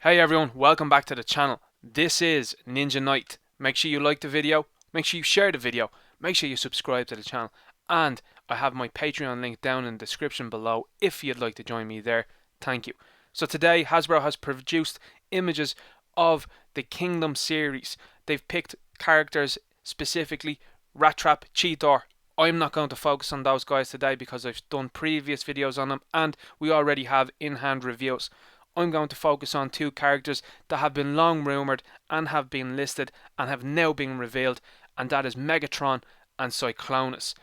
Hey everyone, welcome back to the channel. This is Ninja Knight. Make sure you like the video, make sure you share the video, make sure you subscribe to the channel, and I have my Patreon link down in the description below if you'd like to join me there. Thank you. So today Hasbro has produced images of the Kingdom series. They've picked characters specifically, Rat Trap, Cheetor. I'm not going to focus on those guys today because I've done previous videos on them and we already have in-hand reviews. I'm going to focus on two characters that have been long rumoured and have been listed and have now been revealed, and that is Megatron and Cyclonus.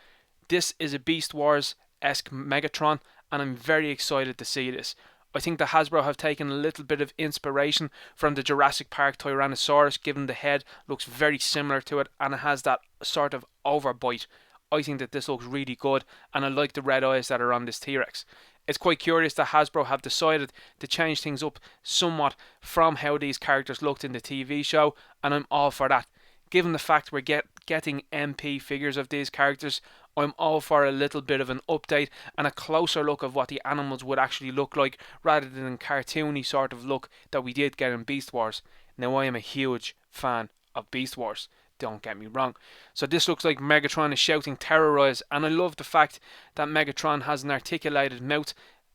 This is a Beast Wars-esque Megatron and I'm very excited to see this. I think the Hasbro have taken a little bit of inspiration from the Jurassic Park Tyrannosaurus, given the head looks very similar to it and it has that sort of overbite. I think that this looks really good and I like the red eyes that are on this T-Rex. It's quite curious that Hasbro have decided to change things up somewhat from how these characters looked in the TV show, and I'm all for that. Given the fact we're getting MP figures of these characters, I'm all for a little bit of an update and a closer look of what the animals would actually look like rather than the cartoony sort of look that we did get in Beast Wars. Now I am a huge fan of Beast Wars, don't get me wrong. So this looks like Megatron is shouting terrorize, and I love the fact that Megatron has an articulated mouth,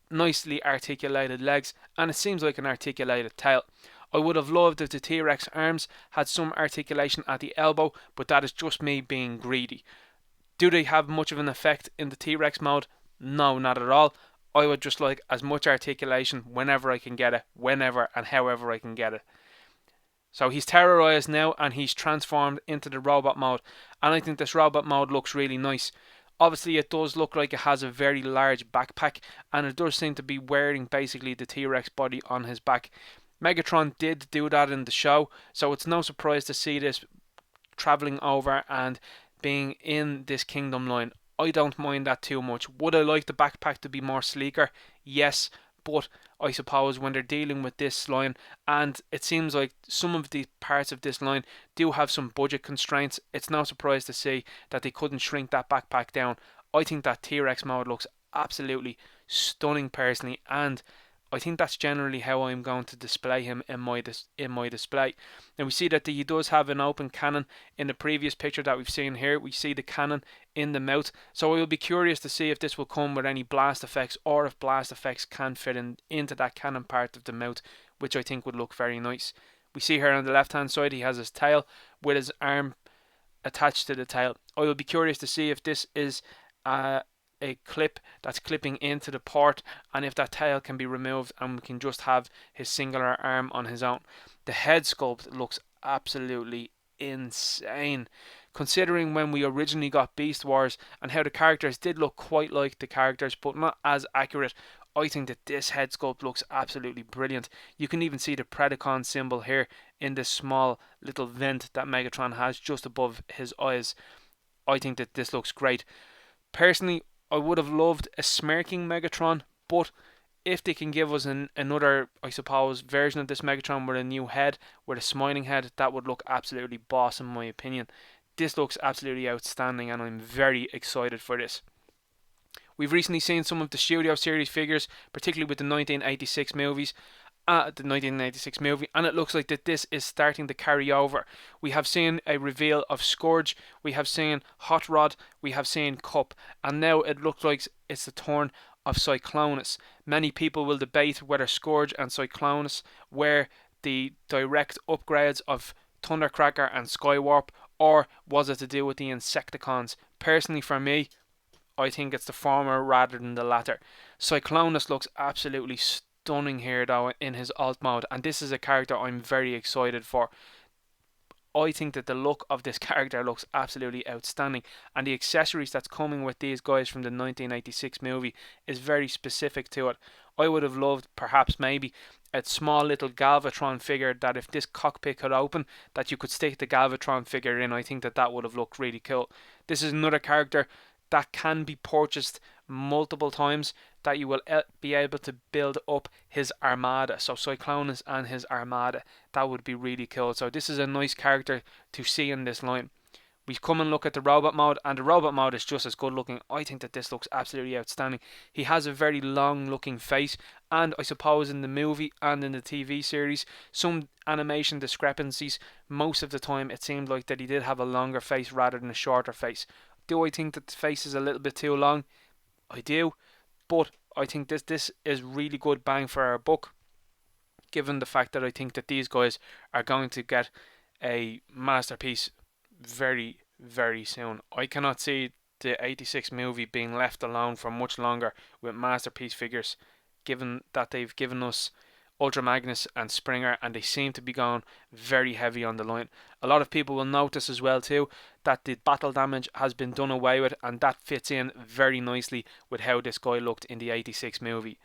nicely articulated legs, and it seems like an articulated tail. I would have loved if the T-Rex arms had some articulation at the elbow, but that is just me being greedy. Do they have much of an effect in the T-Rex mode? No, not at all. I would just like as much articulation whenever I can get it, whenever and however I can get it. So he's terrorized now and he's transformed into the robot mode, and I think this robot mode looks really nice. Obviously it does look like it has a very large backpack, and it does seem to be wearing basically the T-Rex body on his back. Megatron did do that in the show, so it's no surprise to see this travelling over and being in this Kingdom line. I don't mind that too much. Would I like the backpack to be more sleeker? Yes, but I suppose when they're dealing with this line, and it seems like some of the parts of this line do have some budget constraints, it's no surprise to see that they couldn't shrink that backpack down. I think that T-Rex mode looks absolutely stunning personally, and I think that's generally how I'm going to display him in my display. Now we see that he does have an open cannon in the previous picture that we've seen here. We see the cannon in the mouth, so I will be curious to see if this will come with any blast effects, or if blast effects can fit into that cannon part of the mouth, which I think would look very nice. We see here on the left hand side he has his tail with his arm attached to the tail. I will be curious to see if this is a clip that's clipping into the port, and if that tail can be removed and we can just have his singular arm on his own. The head sculpt looks absolutely insane, considering when we originally got Beast Wars and how the characters did look quite like the characters but not as accurate. I think that this head sculpt looks absolutely brilliant. You can even see the Predacon symbol here in this small little vent that Megatron has just above his eyes. I think that this looks great. Personally, I would have loved a smirking Megatron, but if they can give us another, I suppose, version of this Megatron with a new head, with a smiling head, that would look absolutely boss in my opinion. This looks absolutely outstanding and I'm very excited for this. We've recently seen some of the Studio Series figures, particularly with the 1986 movies, the 1986 movie, and it looks like that this is starting to carry over. We have seen a reveal of Scourge, we have seen Hot Rod, we have seen Cup, and now it looks like it's the turn of Cyclonus. Many people will debate whether Scourge and Cyclonus were the direct upgrades of Thundercracker and Skywarp, or was it to do with the Insecticons? Personally, for me, I think it's the former rather than the latter. Cyclonus looks absolutely stunning here though in his alt mode, and this is a character I'm very excited for. I think that the look of this character looks absolutely outstanding, and the accessories that's coming with these guys from the 1986 movie is very specific to it. I would have loved perhaps maybe a small little Galvatron figure that if this cockpit could open, that you could stick the Galvatron figure in. I think that that would have looked really cool. This is another character that can be purchased multiple times, that you will be able to build up his armada. So Cyclonus and his armada, that would be really cool. So this is a nice character to see in this line. We come and look at the robot mode, and the robot mode is just as good looking. I think that this looks absolutely outstanding. He has a very long looking face, and I suppose in the movie and in the TV series, some animation discrepancies. Most of the time it seemed like that he did have a longer face rather than a shorter face. Do I think that the face is a little bit too long? I do, but I think this is really good bang for our buck, given the fact that I think that these guys are going to get a masterpiece very, very soon. I cannot see the 86 movie being left alone for much longer with masterpiece figures, given that they've given us Ultra Magnus and Springer, and they seem to be going very heavy on the line. A lot of people will notice as well too that the battle damage has been done away with, and that fits in very nicely with how this guy looked in the 86 movie.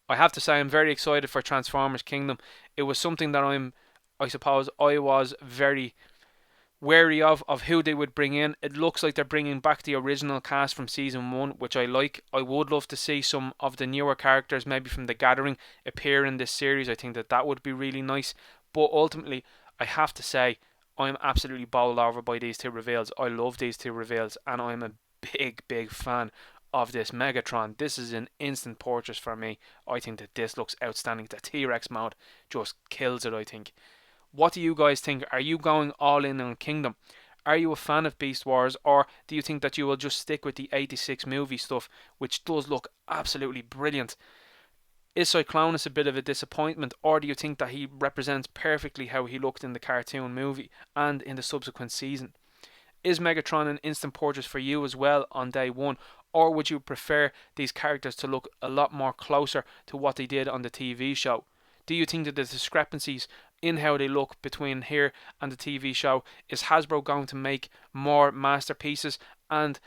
I have to say I'm very excited for Transformers Kingdom. It was something that I suppose I was very wary of who they would bring in. It looks like they're bringing back the original cast from season 1, which I like. I would love to see some of the newer characters, maybe from The Gathering, appear in this series. I think that that would be really nice. But ultimately, I have to say, I'm absolutely bowled over by these two reveals. I love these two reveals, and I'm a big, big fan of this Megatron. This is an instant purchase for me. I think that this looks outstanding. The T-Rex mode just kills it, I think. What do you guys think? Are you going all in on Kingdom? Are you a fan of Beast Wars, or do you think that you will just stick with the 86 movie stuff, which does look absolutely brilliant? Is Cyclonus a bit of a disappointment, or do you think that he represents perfectly how he looked in the cartoon movie and in the subsequent season? Is Megatron an instant purchase for you as well on day one, or would you prefer these characters to look a lot more closer to what they did on the TV show? Do you think that the discrepancies in how they look between here and the TV show, is Hasbro going to make more masterpieces and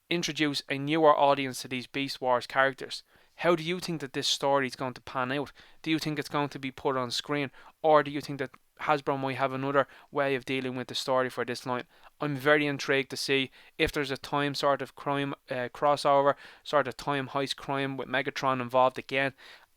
introduce a newer audience to these Beast Wars characters? How do you think that this story is going to pan out? Do you think it's going to be put on screen, or do you think that Hasbro might have another way of dealing with the story for this line? I'm very intrigued to see if there's a time sort of crime crossover, sort of time heist crime with Megatron involved again,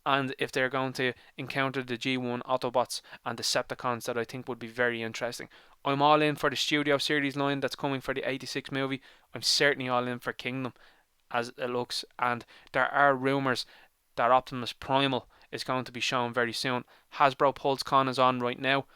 and if they're going to encounter the G1 Autobots and Decepticons, that I think would be very interesting. I'm all in for the Studio Series line that's coming for the 86 movie. I'm certainly all in for Kingdom as it looks, and there are rumours that Optimus Primal is going to be shown very soon. Hasbro PulseCon is on right now,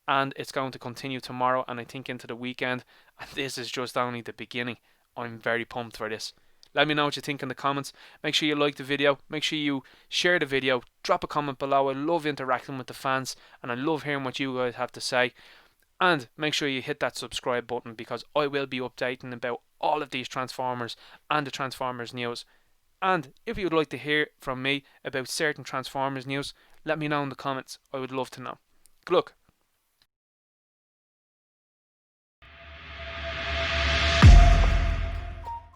and it's going to continue tomorrow and I think into the weekend, and this is just only the beginning. I'm very pumped for this. Let me know what you think in the comments. Make sure you like the video. Make sure you share the video. Drop a comment below. I love interacting with the fans, and I love hearing what you guys have to say. And make sure you hit that subscribe button, because I will be updating about all of these Transformers and the Transformers news. And if you would like to hear from me about certain Transformers news, let me know in the comments. I would love to know. Good luck.